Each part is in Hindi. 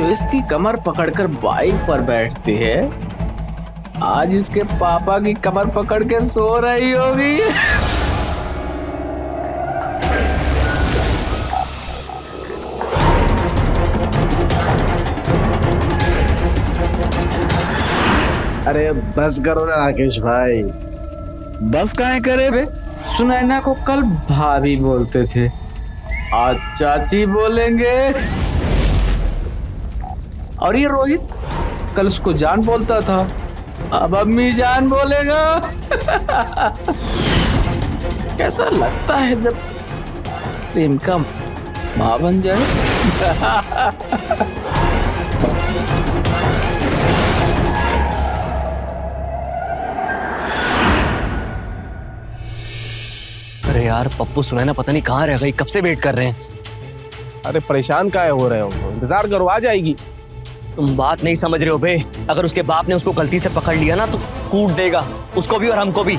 इसकी कमर पकड़कर बाइक पर बैठती है, आज इसके पापा की कमर पकड़ के सो रही होगी। अरे बस करो ना राकेश भाई। बस काहे करे बे? सुनैना को कल भाभी बोलते थे, आज चाची बोलेंगे। और ये रोहित कल उसको जान बोलता था, अब अम्मी जान बोलेगा। कैसा लगता है जब प्रेम का माँ बन जाए। अरे यार पप्पू सुनैना पता नहीं कहाँ रह गई, कब से वेट कर रहे हैं। अरे परेशान काहे हो रहे हो, इंतजार करो आ जाएगी। तुम बात नहीं समझ रहे हो बे, अगर उसके बाप ने उसको गलती से पकड़ लिया ना तो कूट देगा, उसको भी और हमको भी।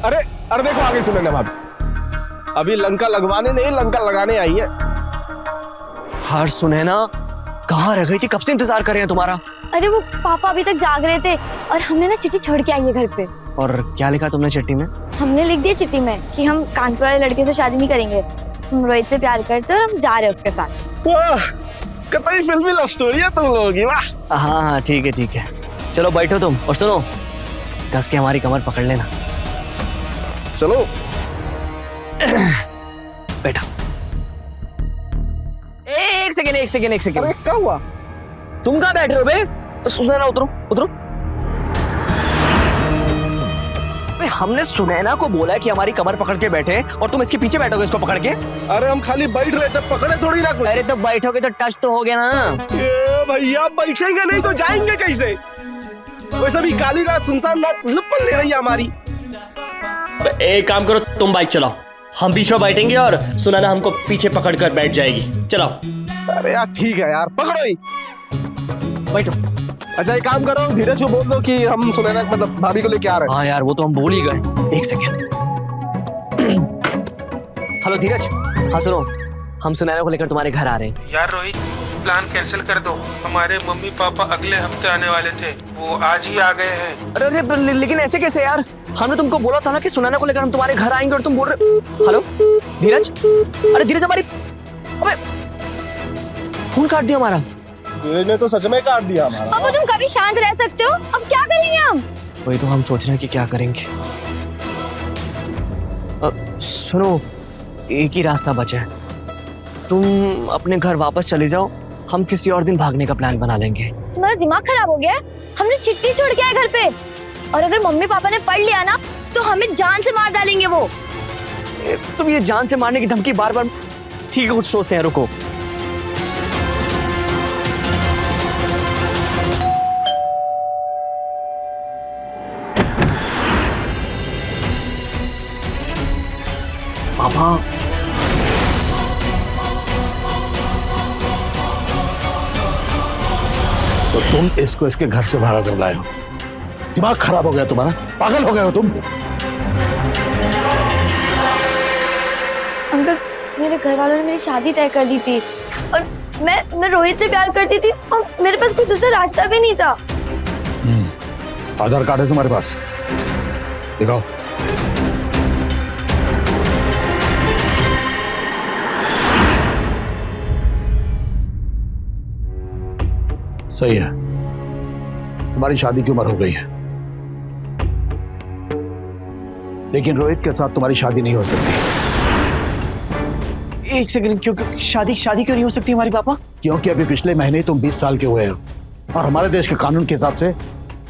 अरे अरे देखो आगे सुनैना भाभी, अभी लंका लगवाने नहीं लंका लगाने आई है। हार सुनैना कहाँ रह गई थी, कब से इंतजार कर रहे हैं तुम्हारा। अरे वो पापा अभी तक जाग रहे थे और हमने ना चिट्ठी छोड़ के आई है घर पे। और क्या लिखा तुमने चिट्ठी में? हमने लिख दिया चिट्ठी में कि हम कानपुर वाले लड़के से शादी नहीं करेंगे, हम रोहित से प्यार करते हैं और हम जा रहे हैं उसके साथ। वाह कतई फिल्मी लव स्टोरी है तुम लोगों की। वाह हाँ हाँ ठीक है, चलो बैठो तुम और सुनो, कस के हमारी कमर पकड़ लेना। चलो बैठो। एक सेकेंड। अरे क्या हुआ? तुम कहाँ बैठ रहे हो बे? सुनैना उतरो। बे हमने सुनैना को बोला है कि हमारी कमर पकड़ के बैठे और तुम इसके पीछे बैठोगे इसको पकड़ के। अरे हम खाली बैठ रहे थे, पकड़े थोड़ी ना कुछ। अरे तो बैठोगे तो टच तो हो गया ना। ये भैया बैठेंगे नहीं तो जाएंगे कैसे? वैसे भी काली रात सुनसान रात लपन ले रही है हमारी। एक काम करो, तुम बाइक चलाओ, हम बीच में बैठेंगे और सुनैना हमको पीछे पकड़ कर बैठ जाएगी। चलाओ। अरे यार ठीक है यार, पकड़ो ही बैठो। अच्छा एक काम करो, धीरज को बोल दो कि हम सुनैना मतलब भाभी को लेके आ रहे हैं। हाँ यार वो तो हम बोल ही गए। एक सेकेंड। हेलो धीरज, हाँ सुनो, हम सुनैना को लेकर तुम्हारे घर आ रहे हैं। यार रोहित प्लान कैंसिल कर दो, हमारे मम्मी पापा अगले हफ्ते आने वाले थे, वो आज ही आ गए हैं। अरे लेकिन ऐसे कैसे यार, हमने तुमको बोला था ना कि सुनैना को लेकर हम तुम्हारे घर आएंगे और तुम बोल रहे। हेलो धीरज, अरे धीरज हमारी, अबे फोन काट दिया हमारा। धीरज ने तो सच में काट दिया हमारा। अब तुम कभी शांत रह सकते हो? अब क्या करेंगे हम? वही तो हम सोच रहे हैं कि क्या करेंगे। सुनो एक ही रास्ता बचा है, तुम अपने घर वापस चले जाओ, हम किसी और दिन भागने का प्लान बना लेंगे। तुम्हारा दिमाग खराब हो गया है? हमने चिट्ठी छोड़ के आए घर पे, और अगर मम्मी पापा ने पढ़ लिया ना तो हमें जान से मार डालेंगे वो। तुम ये जान से मारने की धमकी बार बार, ठीक है कुछ सोचते हैं, रुको। पापा तो तुम इसको इसके घर से भागा कर लाए हो, दिमाग खराब हो गया तुम्हारा, पागल हो गए हो तुम। अंकल मेरे घर वालों ने मेरी शादी तय कर दी थी और मैं रोहित से प्यार करती थी और मेरे पास कोई दूसरा रास्ता भी नहीं था। आधार कार्ड है तुम्हारे पास? दिखाओ। सही है, तुम्हारी शादी की उम्र हो गई है, लेकिन रोहित के साथ तुम्हारी शादी नहीं हो सकती। एक सेकंड, क्यों शादी क्यों नहीं हो सकती हमारी पापा? क्योंकि अभी पिछले महीने तुम 20 साल के हुए हो और हमारे देश के कानून के हिसाब से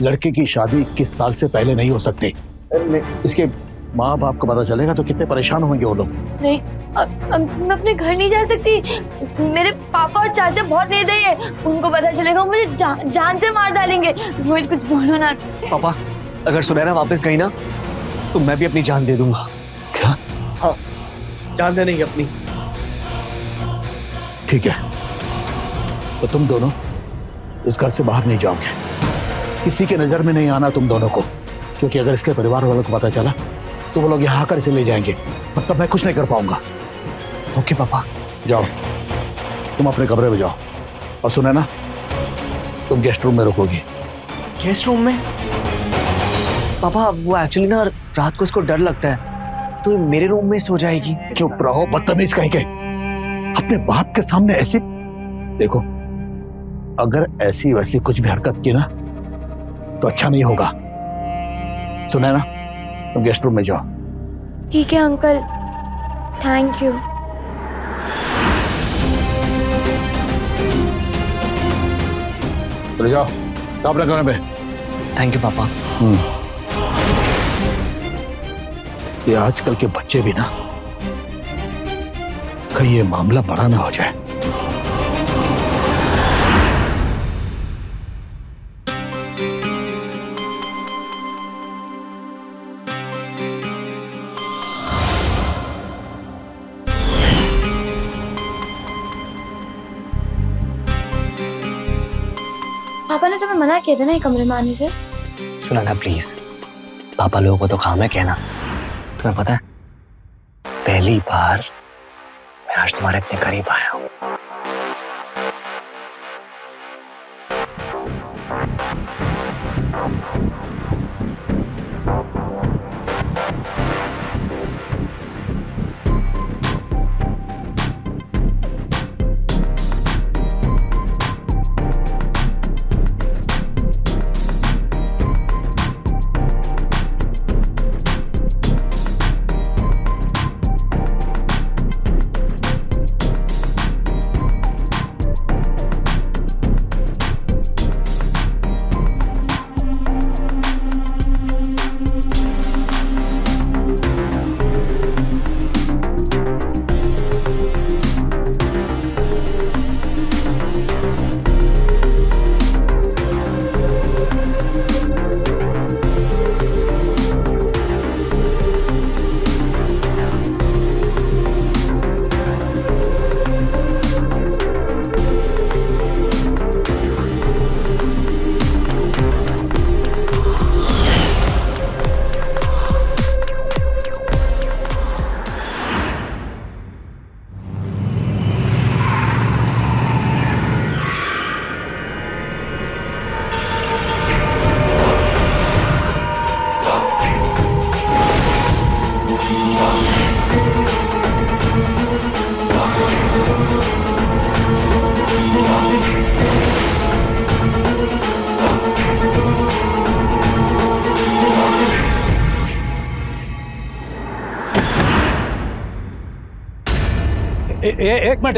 लड़के की शादी 21 साल से पहले नहीं हो सकती। इसके माँ बाप को पता चलेगा तो कितने परेशान होंगे वो लोग। नहीं मैं अपने घर नहीं जा सकती, मेरे पापा और चाचा बहुत निर्दयी है, उनको पता चलेगा मुझे जान से मार डालेंगे। रोहित कुछ बोलो ना। पापा अगर सुनैना वापस गई ना तो मैं भी अपनी जान दे दूंगा। क्या? हाँ जान दे नहीं अपनी। ठीक है, तो तुम दोनों इस घर से बाहर नहीं जाओगे, किसी के नजर में नहीं आना तुम दोनों को, क्योंकि अगर इसके परिवार वालों को पता चला तो वो लोग यहाँ आकर इसे ले जाएंगे और तब मैं कुछ नहीं कर पाऊंगा। ओके पापा। जाओ तुम अपने कमरे में जाओ, और सुने ना, तुम गेस्ट रूम में रुकोगी। गेस्ट रूम में? पापा वो एक्चुअली ना रात को इसको डर लगता है तो मेरे रूम में सो जाएगी। चुप रहो बदतमीज कहीं के, अपने बाप के सामने ऐसी। देखो अगर ऐसी वैसी कुछ भी हरकत की ना तो अच्छा नहीं होगा। सुने ना, तुम गेस्ट रूम में जाओ। ठीक है अंकल, थैंक यू। चले जाओ अपने कमरे में। थैंक यू पापा। ये आजकल के बच्चे भी ना, कहीं ये मामला बड़ा ना हो जाए। पापा ने तुम्हें मना किया था ना ये कमरे में आने से। सुना ना प्लीज, पापा लोगों को तो काम है कहना। तुम्हें पता है पहली बार मैं आज तुम्हारे इतने करीब आया हूं।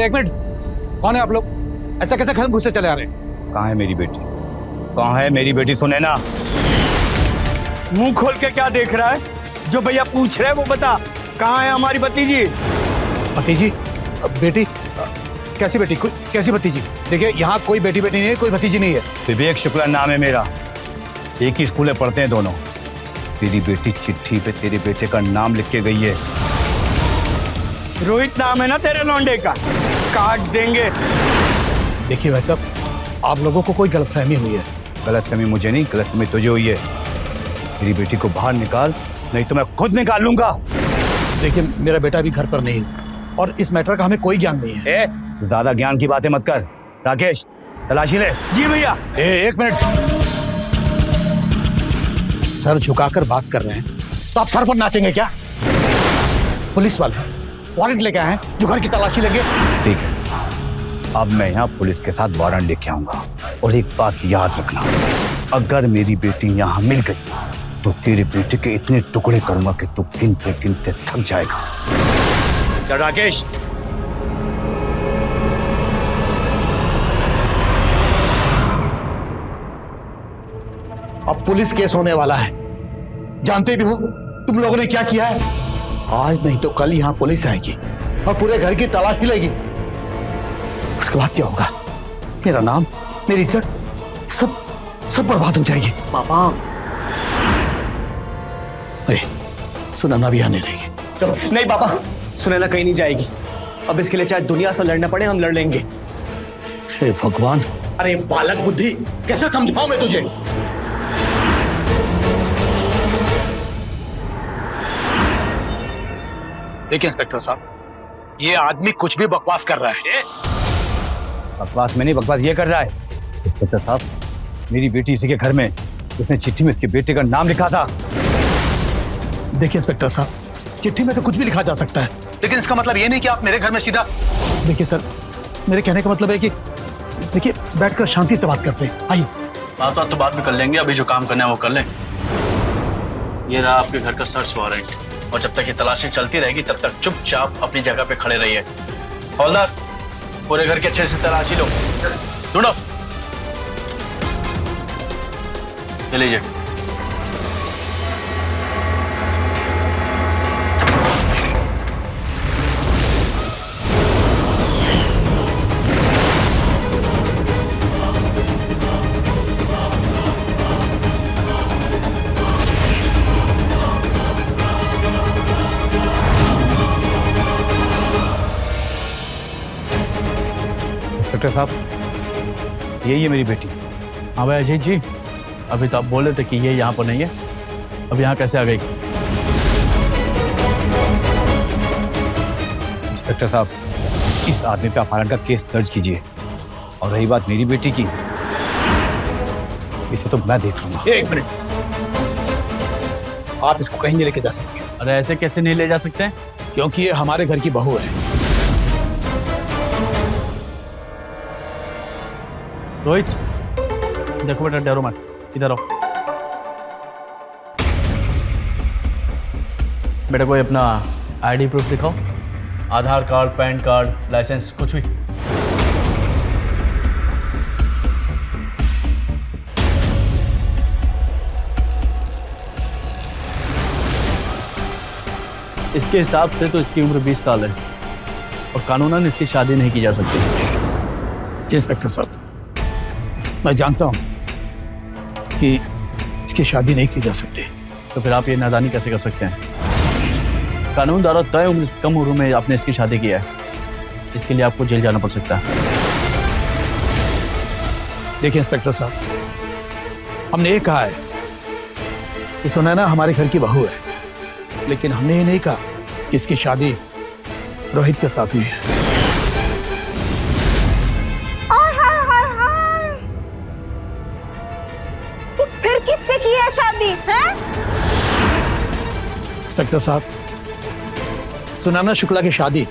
एक मिनट, कौन है आप लोग? ऐसा कैसे घर घुसते चले आ रहे हैं? कहाँ है मेरी बेटी? कहाँ है मेरी बेटी? सुने ना, मुंह खोल के क्या देख रहा है? जो भैया पूछ रहे हैं वो बता, कहाँ है हमारी भतीजी? भतीजी? बेटी? कैसी बेटी? कैसी भतीजी? देखिए यहाँ कोई बेटी नहीं है, कोई भतीजी नहीं है। विवेक शुक्ला नाम है मेरा, एक ही स्कूल में पढ़ते हैं दोनों। तेरी बेटी चिट्ठी पे तेरे बेटे का नाम लिख के गई है। रोहित नाम है ना तेरे लौंडे का, काट देंगे। देखिए भाई साहब, आप लोगों को कोई गलतफहमी हुई है। गलतफहमी मुझे नहीं, गलतफहमी तुझे हुई है। मेरी बेटी को बाहर निकाल, नहीं तो मैं खुद निकाल लूंगा। देखिए मेरा बेटा भी घर पर नहीं है और इस मैटर का हमें कोई ज्ञान नहीं है। ज्यादा ज्ञान की बातें मत कर। राकेश तलाशी ले। जी भैया। एक मिनट, सर झुकाकर बात कर रहे हैं तो आप सर पर नाचेंगे क्या? पुलिस वाले वारंट लेके आए हैं जो घर की तलाशी लेंगे। ठीक है, अब मैं यहाँ पुलिस के साथ वारंट लेके आऊंगा। और एक बात याद रखना, अगर मेरी बेटी यहाँ मिल गई तो तेरे बेटे के इतने टुकड़े करूंगा कि तू गिनते गिनते थक जाएगा। चल राकेश। अब पुलिस केस होने वाला है, जानते भी हो तुम लोगों ने क्या किया है। आज नहीं तो कल यहाँ पुलिस आएगी और पूरे घर की तलाशी लेगी। उसके बाद क्या होगा? मेरा नाम, मेरी इज्जत सब बर्बाद हो जाएगी। पापा सुनैना भी आने रहेगी। चलो। नहीं पापा, सुनैना कहीं नहीं जाएगी। अब इसके लिए चाहे दुनिया से लड़ना पड़े, हम लड़ लेंगे। हे भगवान, अरे बालक बुद्धि, कैसे समझाऊं मैं तुझे? देखिए इंस्पेक्टर साहब, ये आदमी कुछ भी बकवास कर रहा है। बकवास में नहीं, बकवास ये कर रहा है। इंस्पेक्टर साहब, मेरी बेटी इसी के घर में, उसने चिट्ठी में इसके बेटे का नाम लिखा था। देखिए इंस्पेक्टर साहब, चिट्ठी में तो कुछ भी लिखा जा सकता है, लेकिन इसका मतलब ये नहीं कि आप मेरे घर में सीधा। देखिए सर, मेरे कहने का मतलब है कि देखिए, बैठकर शांति से बात करते हैं। आइए। बात तो बाद में कर लेंगे, अभी जो काम करना है वो कर लें। ये रहा आपके घर का सर्च वारंट, और जब तक ये तलाशी चलती रहेगी तब तक चुपचाप अपनी जगह पे खड़े रहिए। हवलदार, पूरे घर की अच्छे से तलाशी लो, ढूंढो। ले लीजिए। इंस्पेक्टर साहब, यही है मेरी बेटी। हाँ भाई अजीत जी, अभी तो आप बोले थे कि ये यहाँ पर नहीं है, अब यहाँ कैसे आ गई? इंस्पेक्टर साहब, इस आदमी पे अपहरण का केस दर्ज कीजिए। और रही बात मेरी बेटी की, इसे तो मैं देख लूंगा। एक मिनट, आप इसको कहीं नहीं लेके जा सकते, अरे ऐसे कैसे नहीं ले जा सकते हैं? क्योंकि ये हमारे घर की बहू है। रोहित, देखो बेटा, डरो मत, इधर आओ। बेटा कोई अपना आईडी प्रूफ दिखाओ, आधार कार्ड, पैन कार्ड, लाइसेंस, कुछ भी। इसके हिसाब से तो इसकी उम्र 20 साल है और कानूनन इसकी शादी नहीं की जा सकती। जी इंस्पेक्टर साहब, मैं जानता हूं कि इसकी शादी नहीं की जा सकती। तो फिर आप ये नादानी कैसे कर सकते हैं? कानून द्वारा तय उम्र से कम उम्र में आपने इसकी शादी किया है, इसके लिए आपको जेल जाना पड़ सकता है। देखिए इंस्पेक्टर साहब, हमने ये कहा है कि सुनैना हमारे घर की बहू है, लेकिन हमने ये नहीं कहा कि इसकी शादी रोहित के साथ हुई है। तो फिर किससे की है शादी है? इंस्पेक्टर साहब, सुनैना शुक्ला की शादी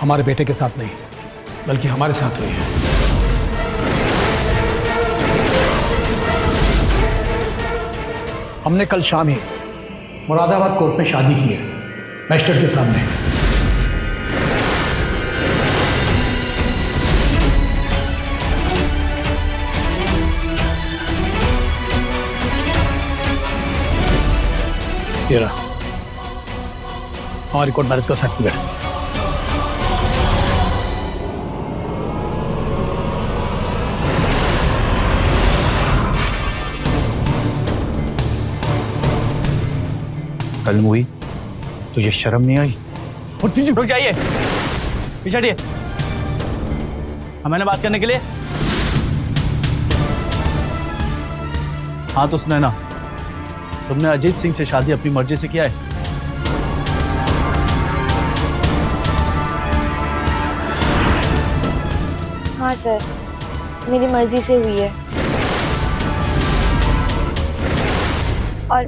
हमारे बेटे के साथ नहीं, बल्कि हमारे साथ हुई है। हमने कल शाम ही मुरादाबाद कोर्ट में शादी की है, मैजिस्ट्रेट के सामने। ये रहा हमारी कोर्ट मैरिज का सर्टिफिकेट। कल हुई, तुझे शर्म नहीं आई? रुक जाइए, पीछे हटिए। हमें बात करने के लिए। हाँ तो सुने ना, तुमने अजीत सिंह से शादी अपनी मर्जी से किया है? हाँ सर, मेरी मर्जी से हुई है। और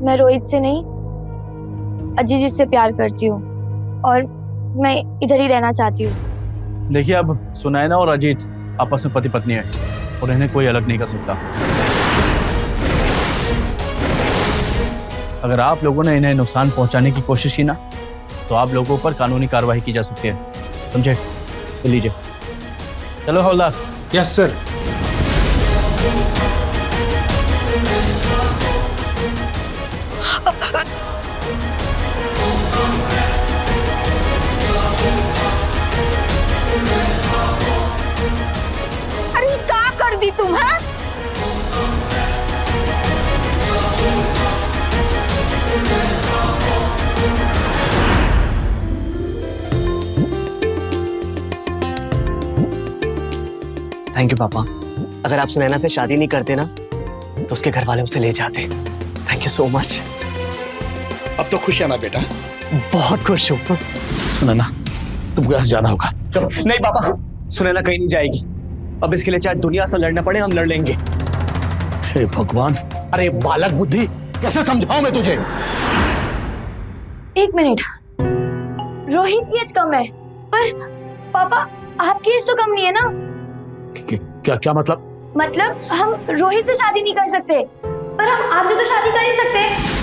मैं रोहित से नहीं, अजीत जी से प्यार करती हूँ और मैं इधर ही रहना चाहती हूँ। देखिए, अब सुनैना और अजीत आपस में पति पत्नी है और इन्हें कोई अलग नहीं कर सकता। अगर आप लोगों ने इन्हें नुकसान पहुंचाने की कोशिश की ना, तो आप लोगों पर कानूनी कार्रवाई की जा सकती है, समझे? तो लीजिए, चलो हवलदार। Yes sir. अरे क्या कर दी तुम है? थैंक यू पापा। अगर आप सुनैना से शादी नहीं करते ना तो उसके घर वाले उसे ले जाते। Thank you so much. अब तो खुश है ना बेटा? बहुत खुश हूँ। सुनैना तुमको यहाँ से जाना होगा, चलो। नहीं पापा, सुनैना कहीं नहीं जाएगी। अब इसके लिए चाहे दुनिया से लड़ना पड़े, हम लड़ लेंगे। हे भगवान, अरे बालक बुद्धि, कैसे समझाऊं मैं तुझे? एक मिनट, रोहित की एज कम है, पर पापा आपकी एज तो कम नहीं है ना? क्या क्या मतलब? मतलब हम रोहित से शादी नहीं कर सकते, पर हम आपसे तो शादी कर ही सकते।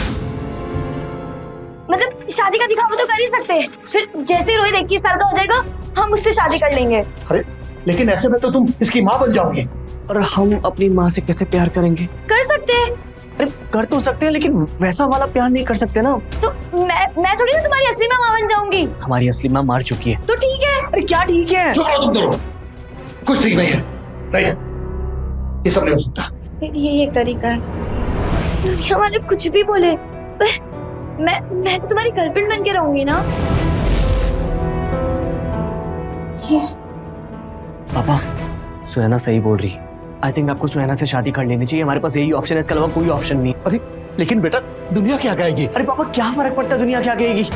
मतलब शादी का दिखावा तो कर ही सकते। फिर जैसे ही रोहित 21 साल का हो जाएगा, हम उससे शादी कर लेंगे। अरे लेकिन ऐसे में तो तुम इसकी माँ बन जाओगी। और हम अपनी माँ से कैसे प्यार करेंगे? कर सकते हैं। अरे कर तो सकते हैं, लेकिन वैसा वाला प्यार नहीं कर सकते ना। तो मैं थोड़ी ना तुम्हारी असली माँ बन जाऊंगी। हमारी असली माँ मार चुकी है। तो ठीक है। अरे क्या ठीक है? चुप रहो तुम दोनों, कुछ ठीक नहीं है, नहीं है, ये सब नहीं हो सकता। ये एक तरीका है, दुनिया वाले कुछ भी बोले, पर मैं तुम्हारी गर्लफ्रेंड बन के रहूंगी ना। पापा सुनैना सही बोल रही। आई थिंक आपको सुनैना से शादी कर लेनी चाहिए। हमारे पास यही ऑप्शन है, इसके अलावा कोई ऑप्शन नहीं। अरे लेकिन बेटा दुनिया क्या कहेगी? अरे पापा क्या फर्क पड़ता है दुनिया क्या कहेगी?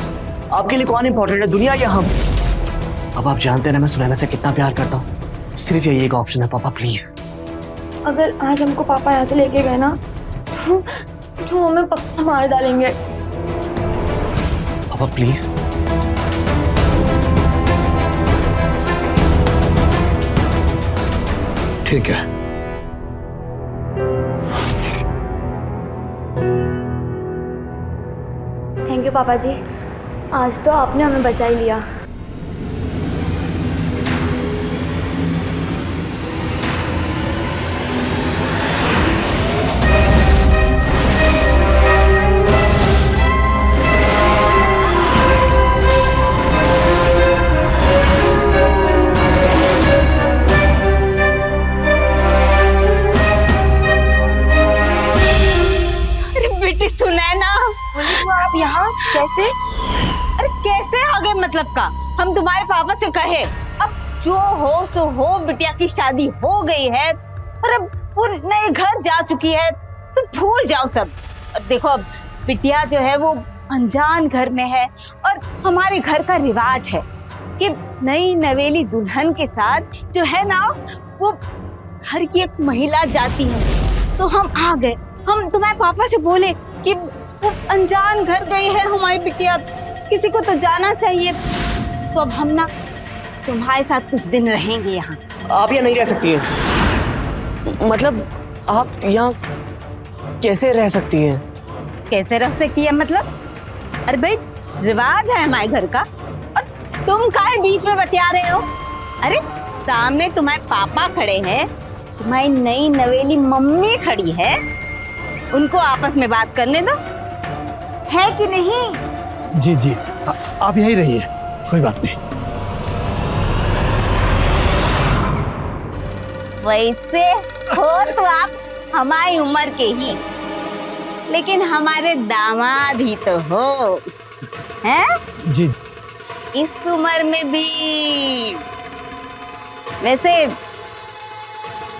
आपके लिए कौन इंपॉर्टेंट है, दुनिया या हम? अब आप जानते हैं ना मैं सुनैना से कितना प्यार करता हूँ। सिर्फ यही एक ऑप्शन है पापा, प्लीज। अगर आज हमको पापा यहाँ से लेके गए ना तो हमें पक्का मार डालेंगे। पापा प्लीज। ठीक है। थैंक यू पापा जी, आज तो आपने हमें बचा ही लिया। सुनैना, आप यहाँ कैसे? अरे कैसे आ गए मतलब का? हम तुम्हारे पापा से कहे अब जो हो सो हो, बिटिया की शादी हो गई है और अब वो नए घर जा चुकी है, तो भूल जाओ सब। और देखो अब बिटिया जो है वो अनजान घर में है और हमारे घर का रिवाज है कि नई नवेली दुल्हन के साथ जो है ना वो घर की एक महिला जाती है। तो हम आ गए, हम तुम्हारे पापा से बोले कि वो अनजान घर गई है हमारी बिटिया, किसी को तो जाना चाहिए। तो अब हम ना तुम्हारे साथ कुछ दिन रहेंगे यहाँ। आप यहाँ नहीं रह सकती हैं। मतलब आप यहाँ कैसे रह सकती हैं? कैसे रह सकती है मतलब? अरे भाई रिवाज है हमारे घर का, और तुम काहे बीच में बतिया रहे हो? अरे सामने तुम्हारे पापा खड़े हैं, तुम्हारी नई नवेली मम्मी खड़ी है, उनको आपस में बात करने दो, है कि नहीं? जी जी, आप यहीं रहिए, कोई बात नहीं। वैसे हो तो आप हमारी उम्र के ही, लेकिन हमारे दामाद ही तो हो, हैं? जी। इस उम्र में भी। वैसे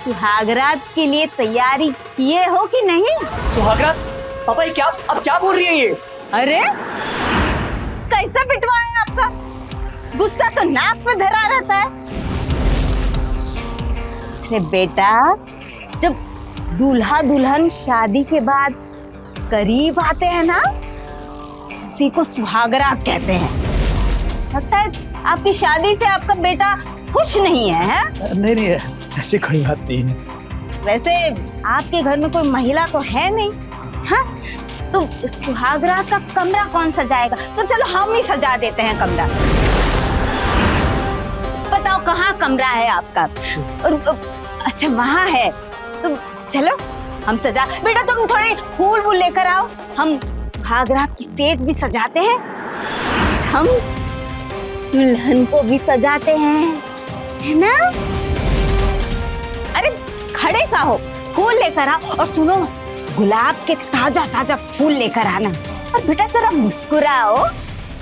सुहागरात के लिए तैयारी किए हो कि नहीं? सुहागरात? पापा ये क्या, अब क्या बोल रही है ये? अरे कैसा पिटवा है आपका? गुस्सा तो नाक में धरा रहता है। अरे बेटा, जब दूल्हा दुल्हन शादी के बाद करीब आते हैं ना, इसी को सुहागरात कहते हैं। लगता है आपकी शादी से आपका बेटा खुश नहीं है? नहीं नहीं, ऐसी कोई बात नहीं है। वैसे आपके घर में कोई महिला तो है नहीं, हाँ? तो सुहागरात का कमरा कौन सजाएगा? तो चलो हम ही सजा देते हैं कमरा। बताओ कहाँ कमरा है आपका? और अच्छा वहाँ है, तो चलो हम सजा। बेटा तुम थोड़े फूल वूल लेकर आओ, हम सुहागरात की सेज भी सजाते हैं, हम दुल्हन को भी सजाते हैं, है ना? अरे खड़े का हो, फूल लेकर आओ। और सुनो, गुलाब के ताजा ताजा फूल लेकर आना। और बेटा जरा मुस्कुराओ,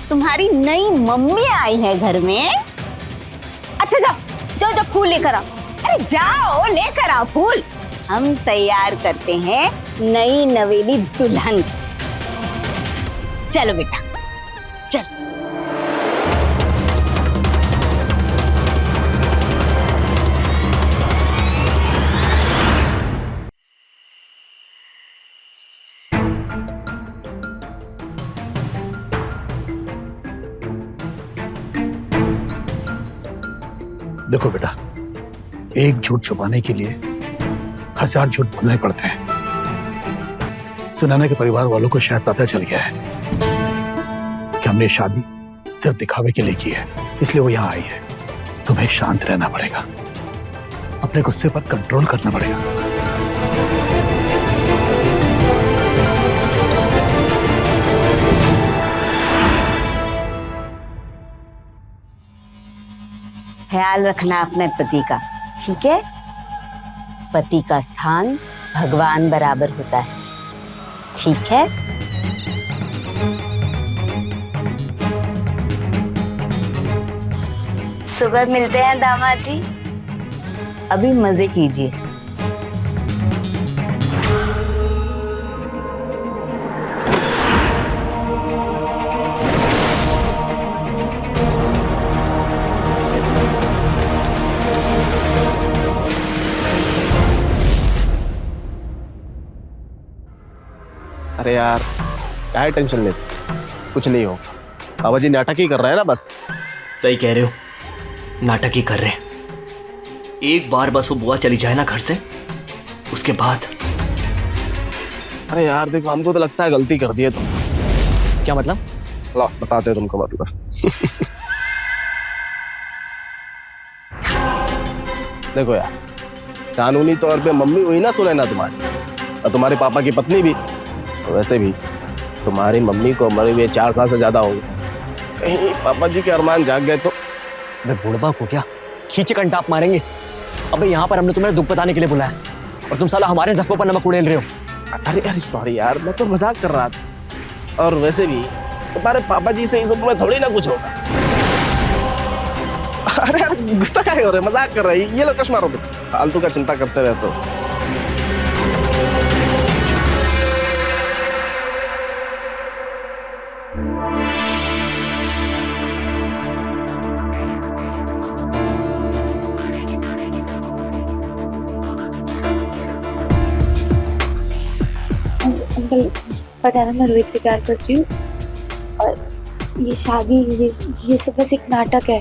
तुम्हारी नई मम्मी आई है घर में। अच्छा जाओ जाओ जाओ फूल लेकर आओ। अरे जाओ लेकर आओ फूल, हम तैयार करते हैं नई नवेली दुल्हन। चलो बेटा चल। देखो बेटा, एक झूठ छुपाने के लिए 1000 झूठ बोलने पड़ते हैं। सुनैना के परिवार वालों को शायद पता चल गया है कि हमने शादी सिर्फ दिखावे के लिए की है, इसलिए वो यहाँ आई है। तुम्हें शांत रहना पड़ेगा, अपने गुस्से पर कंट्रोल करना पड़ेगा। ख्याल रखना अपने पति का, ठीक है? पति का स्थान भगवान बराबर होता है, ठीक है? सुबह मिलते हैं दामाद जी, अभी मजे कीजिए। अरे यार क्या टेंशन लेते, कुछ नहीं हो। बाबा जी नाटक ही कर रहे हैं ना बस। सही कह रहे हो, नाटक ही कर रहे हैं। एक बार बस वो बुआ चली जाए ना घर से, उसके बाद। अरे यार देखो, हमको तो लगता है गलती कर दी है तुम। क्या मतलब? ला बताते हैं तुमको मतलब। देखो यार, कानूनी तौर पे मम्मी हुई ना सुनैना तुम्हारी, और तुम्हारे पापा की पत्नी भी। तो वैसे भी तुम्हारी मम्मी को मरे हुए 4 साल से ज्यादा हो गए। कहीं पापा जी के अरमान जाग गए तो। अबे बुढ़बा को क्या खींचे कंटाप मारेंगे? अबे यहाँ पर हमने तुम्हें दुख बताने के लिए बुलाया और तुम साला हमारे जख्मों पर नमक उड़ेल रहे हो। अरे अरे सॉरी यार, मैं तो मजाक कर रहा था। और वैसे भी तुम्हारे पापा जी से इस उम्र में थोड़ी ना कुछ होगा। अरे यार गुस्सा काहे हो रहे, मजाक कर रहे हैं। ये लो चश्मा रो, फालतू का चिंता करते रहते हो। अंकल पता ना, मैं रोहित से प्यार करती हूँ और ये शादी ये सब बस एक नाटक है।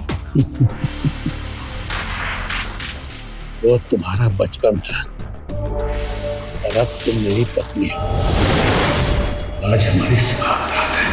वो तुम्हारा बचपन था और अब तुम मेरी पत्नी हो। आज हमारी सुहाग रात है।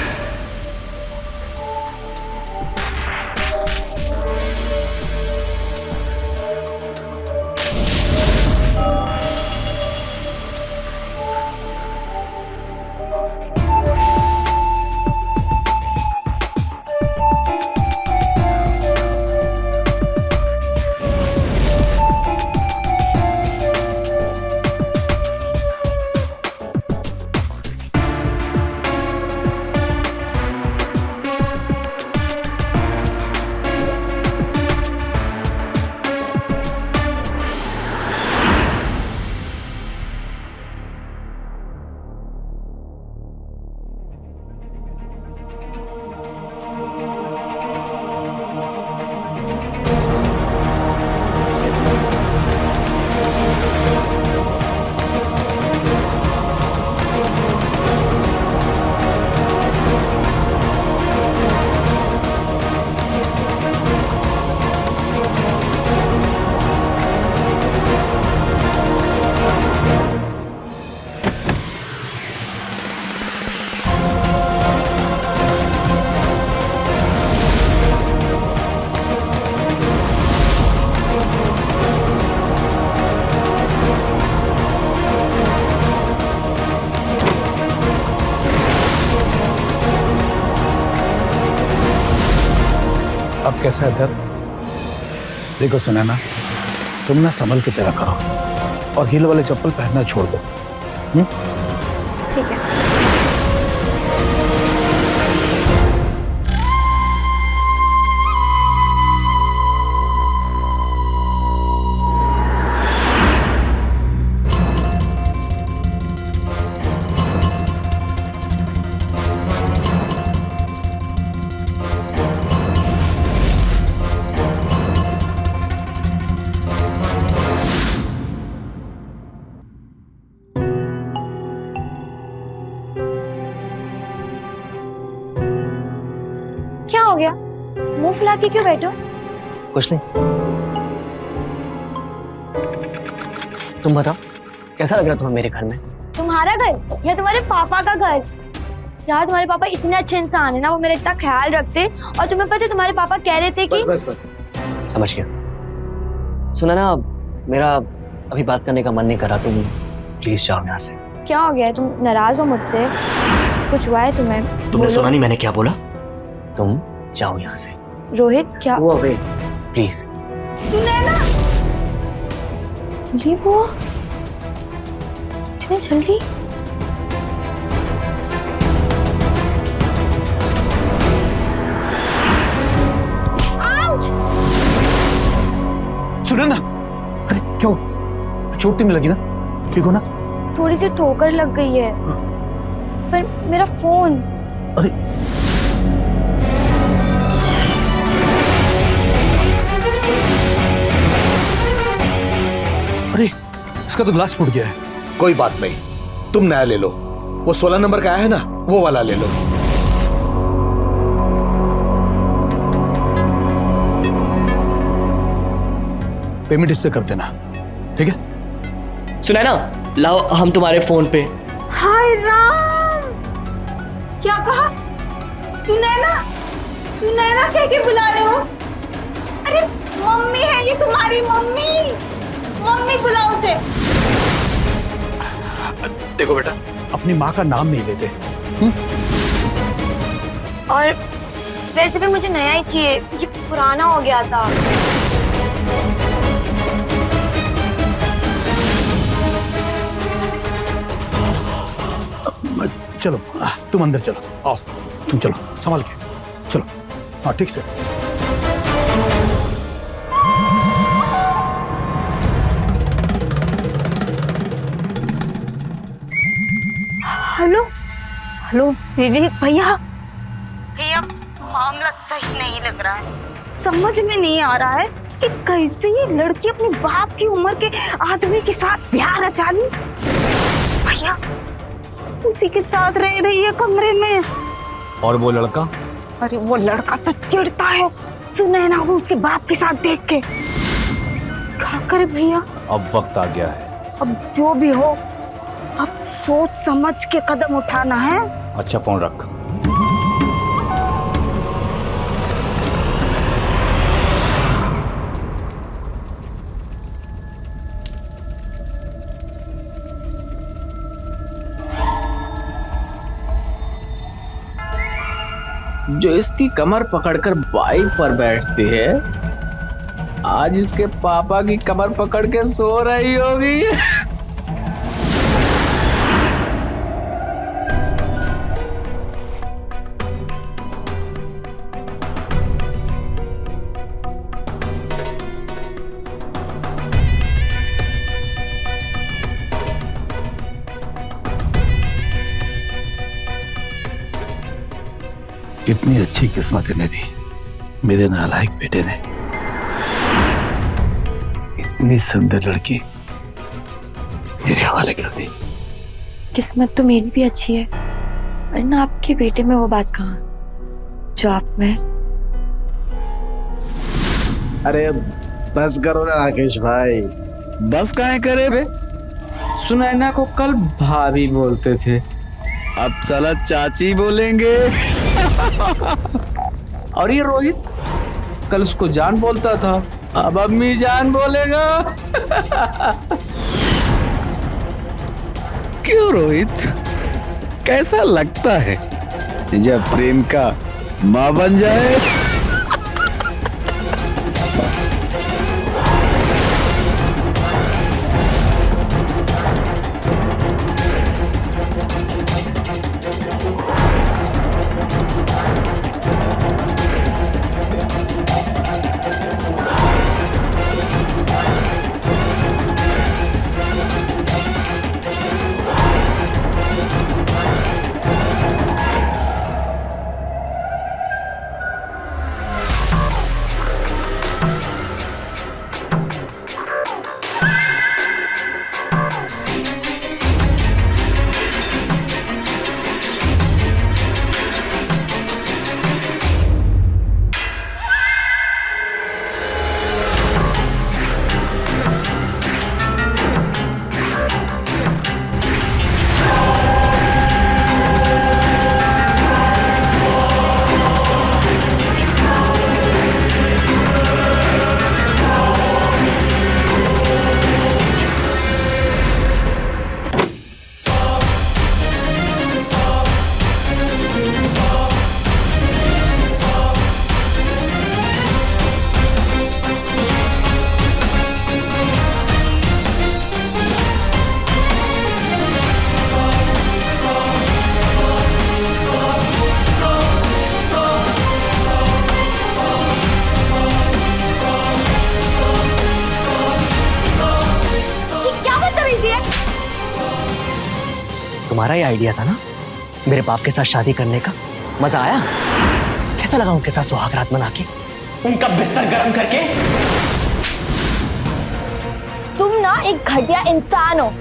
अब कैसा है दर्द? देखो सुनैना, तुम ना संभल के चला करो और हील वाले चप्पल पहनना छोड़ दो। ठीक है। हो गया? मुंह फुला के क्यों बैठे हो? कुछ नहीं। तुम बताओ, कैसा लग रहा तुम्हें मेरे घर में? तुम्हारा घर या तुम्हारे पापा का घर? यार तुम्हारे पापा इतने अच्छे इंसान है ना, वो मेरा इतना ख्याल रखते। और तुम्हें पता है तुम्हारे पापा कह रहे थे कि बस समझ गया। सुना ना, मेरा अभी बात करने का मन नहीं कर रहा, तुम प्लीज जाओ यहाँ से। क्या हो गया है? तुम नाराज हो मुझसे? कुछ हुआ है तुम्हें? तुमने सुना नहीं मैंने क्या बोला? तुम जाओ यहाँ से। रोहित क्या? वो अबे प्लीज। बोली वो इतने जल्दी? सुना ना, अरे क्यों, चोट नहीं लगी ना? ठीक हो ना? थोड़ी सी ठोकर लग गई है, पर मेरा फोन। अरे अरे इसका तो ग्लास फूट गया है। कोई बात नहीं, तुम नया ले लो। वो 16 नंबर का आया है ना, वो वाला ले लो। पेमेंट इससे कर देना, ठीक है? सुना ना, लाओ हम तुम्हारे फोन पे। हाय राम, क्या कहा? तू नैना कह के बुला रहे हो? अरे मम्मी है ये, तुम्हारी मम्मी बुलाओ उसे। देखो बेटा, अपनी माँ का नाम नहीं लेते। और वैसे भी मुझे नया ही चाहिए, ये पुराना हो गया था। चलो तुम अंदर चलो, आओ तुम चलो, संभाल के चलो। हाँ ठीक से। हेलो विवेक भैया, मामला सही नहीं लग रहा है। समझ में नहीं आ रहा है कि कैसे ये लड़की अपने बाप की उम्र के आदमी के साथ प्यार रचा ली। भैया उसी के साथ रह रही है कमरे में। और वो लड़का? अरे वो लड़का तो चिढ़ता है सुनैना को उसके बाप के साथ देख के। क्या करे भैया? अब वक्त आ गया है। अब जो भी हो, अब सोच समझ के कदम उठाना है। अच्छा फोन रख। जो इसकी कमर पकड़कर बाइक पर बैठती है, आज इसके पापा की कमर पकड़ के सो रही होगी। कितनी अच्छी किस्मत है मेरे नालायक बेटे ने। इतनी सुंदर लड़की मेरे हवाले कर दी। किस्मत तो मेरी भी अच्छी है, वरना आपके बेटे में वो बात कहाँ जो आप में। अरे बस करो ना राकेश भाई। बस काहे करे बे? सुनैना को कल भाभी बोलते थे, अब साला चाची बोलेंगे। और ये रोहित कल उसको जान बोलता था, अब अम्मी जान बोलेगा। क्यों रोहित, कैसा लगता है जब प्रेम का माँ बन जाए? तुम्हारा ही आइडिया था ना मेरे बाप के साथ शादी करने का? मजा आया? कैसा लगा उनके साथ सुहाग रात मना के, उनका बिस्तर गर्म करके? तुम ना एक घटिया इंसान हो।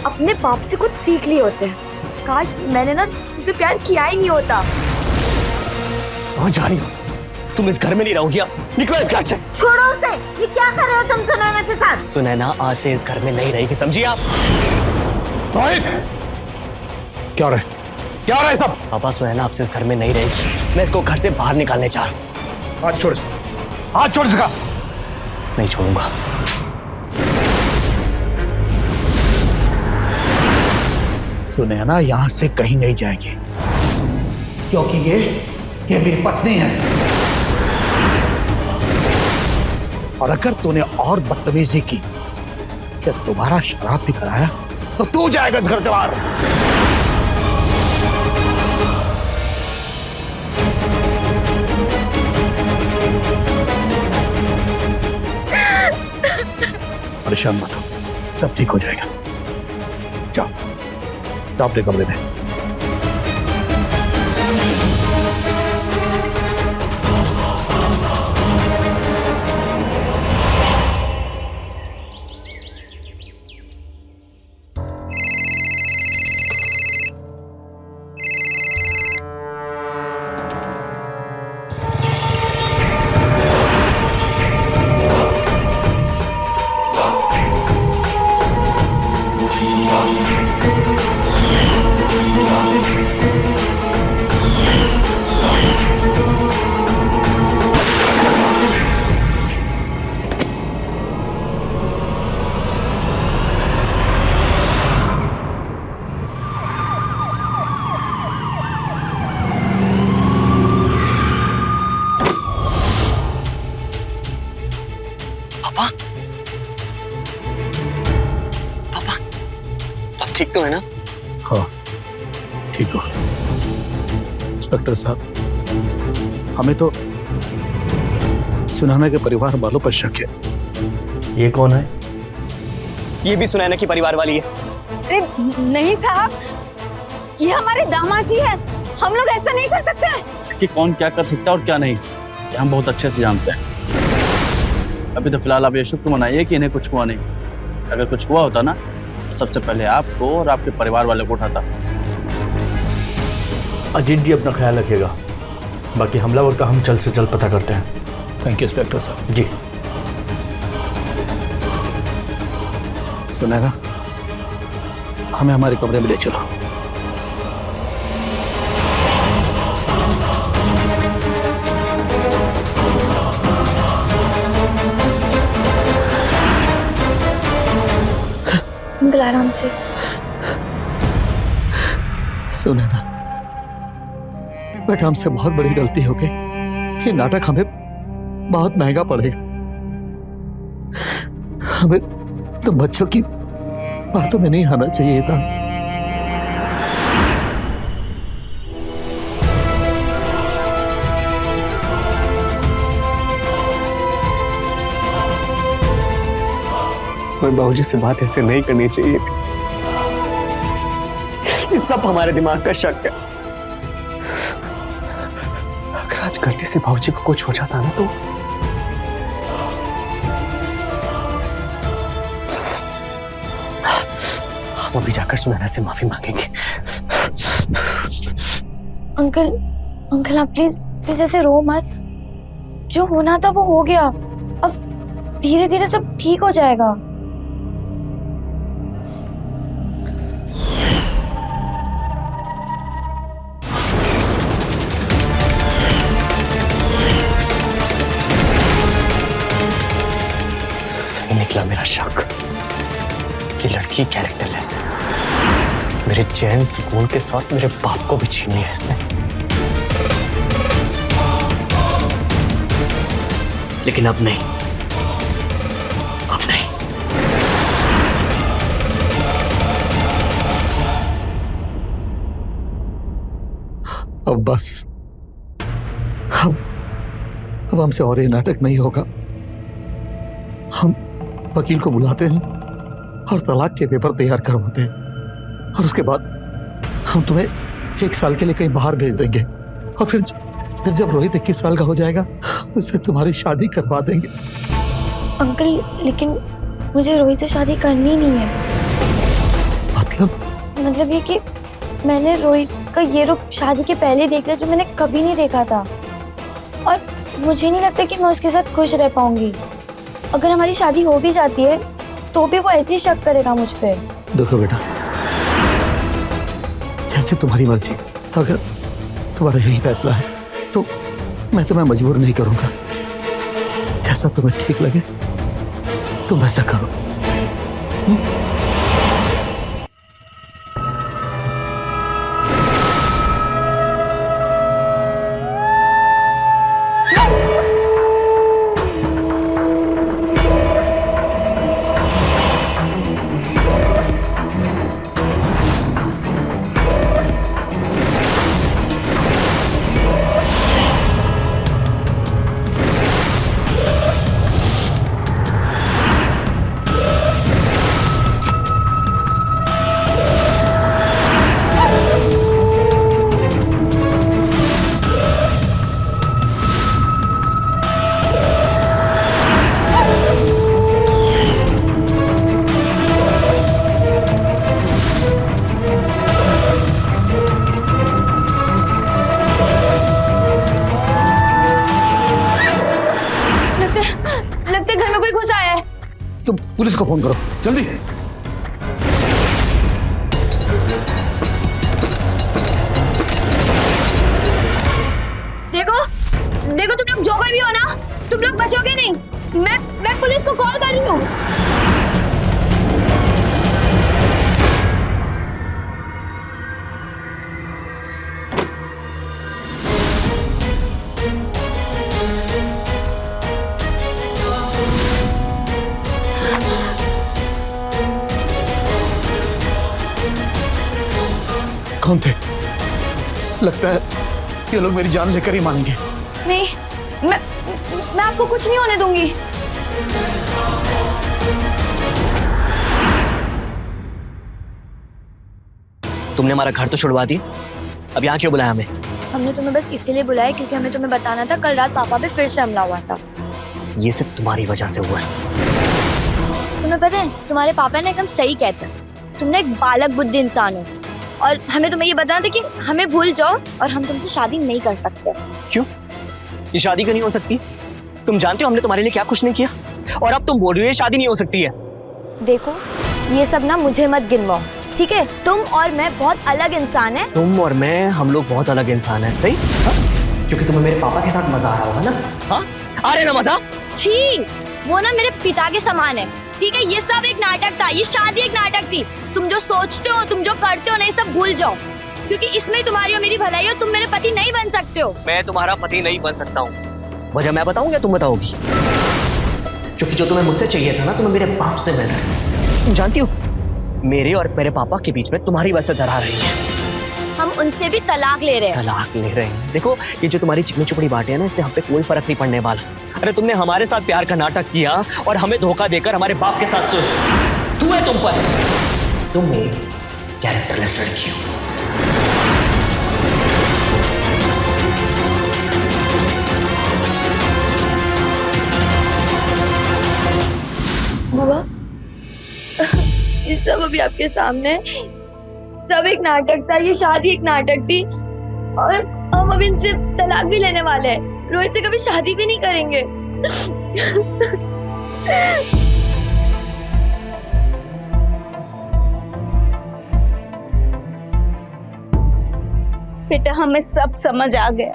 अपने बाप से कुछ सीख लिए होते हैं। काश मैंने ना तुमसे प्यार किया ही नहीं होता। कहाँ जा रही हो? तुम इस घर में नहीं रहोगी, अब निकलो इस घर से। छोड़ो उसे, ये क्या कर रहे हो तुम सुनैना के साथ? सुनैना आज से इस घर में नहीं रहेगी, समझिए आप? रोहित, क्या हो रहा है? क्या हो रहा है सब? पापा, सुनैना आपसे इस घर में नहीं रहेगी। मैं इसको घर से बाहर निकालने चाह रहा हूँ। हाथ छोड़, हाथ छोड़ इसका। नहीं छोड़ूंगा। सुनैना यहां से कहीं नहीं जाएगी, क्योंकि ये मेरी पत्नी है। और अगर तूने और बदतमीजी की कि तुम्हारा शराब भी कराया तो तू जाएगा इस घर से बाहर। परेशान मत हो, सब ठीक हो जाएगा। जाओ जाओ अपने कमरे में। ठीक तो है ना? हाँ ठीक हो। इंस्पेक्टर साहब, हमें तो सुनैना के परिवार वालों पर शक है। ये कौन है? ये भी सुनैना की परिवार वाली है। अरे नहीं साहब, ये हमारे दामाद जी है। हम लोग ऐसा नहीं कर सकते। कि कौन क्या कर सकता है और क्या नहीं, ये हम बहुत अच्छे से जानते हैं। अभी तो फिलहाल आप ये शुक्र मनाइए कि इन्हें कुछ हुआ नहीं। अगर कुछ हुआ होता ना तो सबसे पहले आपको और आपके परिवार वालों को उठाता। अजीत जी अपना ख्याल रखिएगा, बाकी हमलावर का हम जल्द से जल्द पता करते हैं। थैंक यू इंस्पेक्टर साहब। जी। सुनैना, हमें हमारे कमरे में ले चलो। अंकल आराम से। सुनैना बेटा, हमसे बहुत बड़ी गलती हो गई। ये नाटक हमें बहुत महंगा पड़ेगा। हमें तो बच्चों की बातों में नहीं आना चाहिए था। और बाबूजी से बात ऐसे नहीं करनी चाहिए थी। ये सब हमारे दिमाग का शक है। अगर आज गलती से बाबूजी को कुछ हो जाता ना तो हम अभी जाकर सुनैना से माफी मांगेंगे। अंकल अंकल आप प्लीज प्लीज ऐसे रो मत। जो होना था वो हो गया। अब धीरे धीरे सब ठीक हो जाएगा। सही निकला मेरा शक। ये लड़की कैरेक्टरलेस है। मेरे चैन सुकून के साथ मेरे बाप को भी छीन लिया इसने। लेकिन अब नहीं, अब नहीं। अब बस, अब हमसे और ये नाटक नहीं होगा। हम वकील को बुलाते हैं और तलाक के पेपर तैयार करवाते हैं और उसके बाद हम तुम्हें 1 साल के लिए कहीं बाहर भेज देंगे और फिर जब रोहित 21 साल का हो जाएगा उससे तुम्हारी शादी करवा देंगे। अंकल लेकिन मुझे रोहित से शादी करनी नहीं है। मतलब ये कि मैंने रोहित का ये रूप शादी के पहले देख लिया जो मैंने कभी नहीं देखा था, और मुझे नहीं लगता कि मैं उसके साथ खुश रह पाऊंगी। अगर हमारी शादी हो भी जाती है तो भी वो ऐसे ही शक करेगा मुझ पे। देखो बेटा, जैसे तुम्हारी मर्जी, अगर तुम्हारा यही फैसला है तो मैं तुम्हें मजबूर नहीं करूंगा। जैसा तुम्हें ठीक लगे तुम ऐसा करो। लगता है घर में कोई घुस आया है। तुम पुलिस को फोन करो जल्दी। देखो देखो, तुम लोग जो कोई भी हो ना, तुम लोग बचोगे नहीं। मैं पुलिस को कॉल कर रही हूँ। कौन थे? लगता है ये लोग मेरी जान लेकर ही मानेंगे। नहीं, मैं आपको कुछ नहीं होने दूंगी। तुमने हमारा घर तो छुड़वा दिया, अब यहाँ क्यों बुलाया हमें? हमने तुम्हें बस इसीलिए बुलाया क्योंकि हमें तुम्हें बताना था कल रात पापा पे फिर से हमला हुआ था। ये सिर्फ तुम्हारी वजह से हुआ है। तुम्हें पता है, तुम्हारे पापा ने एकदम सही कहते हैं। तुमने एक बालक बुद्धि इंसान हो, और हमें तुम्हें ये बताना था कि हमें भूल जाओ और हम तुमसे शादी नहीं कर सकते। क्यों? ये शादी क्यों नहीं हो सकती? तुम जानते हो हमने तुम्हारे लिए क्या कुछ नहीं किया, और अब तुम बोल रही हो ये शादी नहीं हो सकती है। देखो, ये सब ना मुझे मत गिनवाओ, ठीक है? तुम और मैं बहुत अलग इंसान हैं। तुम और मैं, हम लोग बहुत अलग इंसान हैं, सही? क्योंकि तुम्हें मेरे पापा के साथ मजा आ रहा होगा ना? हाँ, आ रहे ना मजा? छी, वो ना मेरे पिता के समान है, ठीक है? ये सब एक नाटक था, ये शादी एक नाटक थी। तुम जो सोचते हो, तुम जो करते हो ना, ये सब भूल जाओ, क्योंकि इसमें तुम्हारी और मेरी भलाई है। तुम मेरे पति नहीं बन सकते हो। मैं तुम्हारा पति नहीं बन सकता हूँ। वजह मैं बताऊँ या तुम बताओगी? क्योंकि जो तुम्हें मुझसे चाहिए था ना, तुम्हें मेरे बाप से मिल रहा है। तुम जानती हो, मेरे और मेरे पापा के बीच में तुम्हारी वजह से दरार रही है। हम उनसे भी तलाक ले रहे हैं। तलाक ले रहे हैं? देखो, ये जो तुम्हारी चिकनी चुपड़ी बातें है ना, इससे हम पे कोई फर्क नहीं पड़ने वाला। अरे तुमने हमारे साथ प्यार का नाटक किया और हमें धोखा देकर हमारे बाप के साथ तू है तुम पर। तुम एक कैरेक्टरलेस लड़की हो। बुआ, ये सब अभी आपके सामने, सब एक नाटक था, ये शादी एक नाटक थी, और हम अब इनसे तलाक भी लेने वाले हैं। रोहित से कभी शादी भी नहीं करेंगे। बेटा, हमें सब समझ आ गया।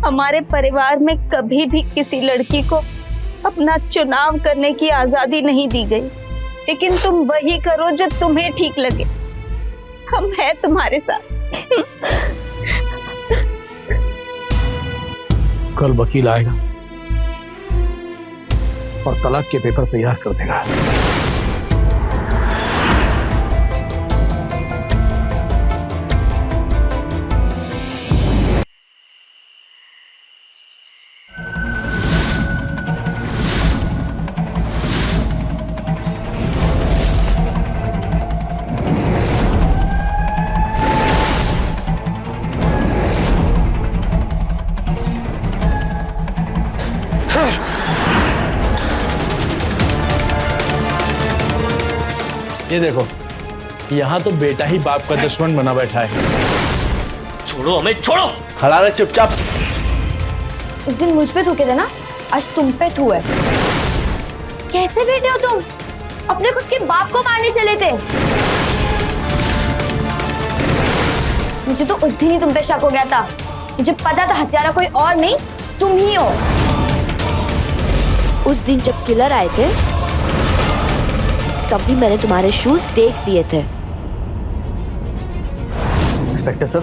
हमारे परिवार में कभी भी किसी लड़की को अपना चुनाव करने की आजादी नहीं दी गई, लेकिन तुम वही करो जो तुम्हें ठीक लगे। हम हैं तुम्हारे साथ। कल वकील आएगा और तलाक के पेपर तैयार कर देगा। ये देखो, यहाँ तो बेटा ही बाप का दुश्मन बना बैठा है। छोड़ो हमें, छोड़ो। खड़ा रहे चुपचाप। उस दिन मुझ पे थूके थे ना, आज तुम पे थू है। कैसे बेटे हो तुम? अपने खुद के बाप को मारने चले थे। मुझे तो उस दिन ही तुम पे शक हो गया था। मुझे पता था हत्यारा कोई और नहीं, तुम ही हो। उस दिन जब किलर आए थे तब भी मैंने तुम्हारे शूज देख लिए थे। इंस्पेक्टर सर,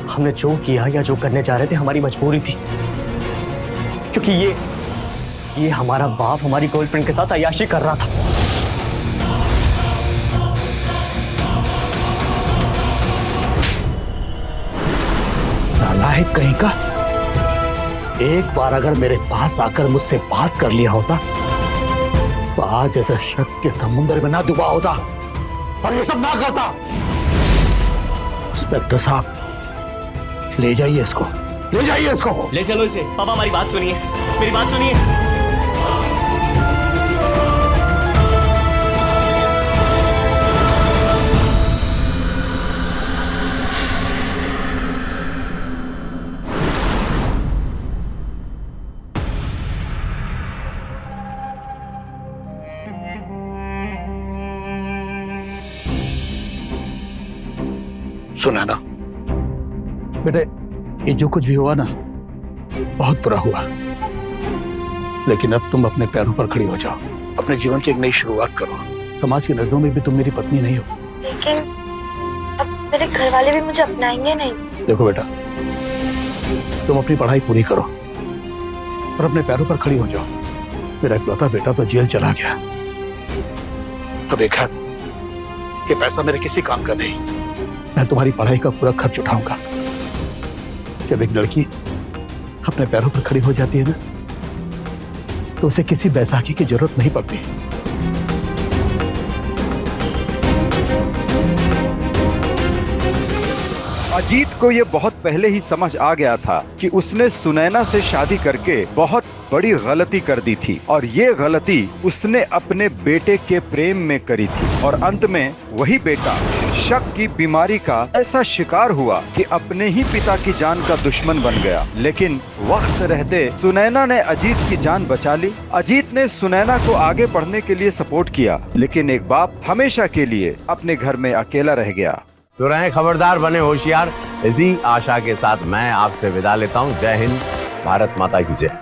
हमने जो किया या जो करने जा रहे थे हमारी मजबूरी थी, क्योंकि ये हमारा बाप हमारी गर्लफ्रेंड के साथ अय्याशी कर रहा था। नालायक कहीं का। एक बार अगर मेरे पास आकर मुझसे बात कर लिया होता तो आज ऐसे शक के समुद्र में ना डूबा होता और ये सब ना करता। इंस्पेक्टर साहब, ले जाइए इसको, ले जाइए इसको। ले चलो इसे। पापा हमारी बात सुनिए, मेरी बात सुनिए। सुना ना बेटे, ये जो कुछ भी हुआ ना बहुत बुरा हुआ, लेकिन अब तुम अपने पैरों पर खड़ी हो जाओ, अपने जीवन की एक नई शुरुआत करो। समाज की नजरों में भी तुम मेरी पत्नी नहीं हो। लेकिन अब मेरे घर वाले भी मुझे अपनाएंगे नहीं। देखो बेटा, तुम अपनी पढ़ाई पूरी करो और अपने पैरों पर खड़ी हो जाओ। मेरा इकलौता बेटा तो जेल चला गया, अब एक घर, ये पैसा मेरे किसी काम का नहीं। मैं तुम्हारी पढ़ाई का पूरा खर्च उठाऊंगा। जब एक लड़की अपने पैरों पर खड़ी हो जाती है ना, तो उसे किसी बैसाखी की जरूरत नहीं पड़ती। अजीत को ये बहुत पहले ही समझ आ गया था कि उसने सुनैना से शादी करके बहुत बड़ी गलती कर दी थी, और ये गलती उसने अपने बेटे के प्रेम में करी थी। और अंत में वही बेटा शक की बीमारी का ऐसा शिकार हुआ कि अपने ही पिता की जान का दुश्मन बन गया। लेकिन वक्त रहते सुनैना ने अजीत की जान बचा ली। अजीत ने सुनैना को आगे बढ़ने के लिए सपोर्ट किया, लेकिन एक बाप हमेशा के लिए अपने घर में अकेला रह गया। तो रहें खबरदार, बने होशियार। इसी आशा के साथ मैं आपसे विदा लेता हूँ। जय हिंद, भारत माता की जय।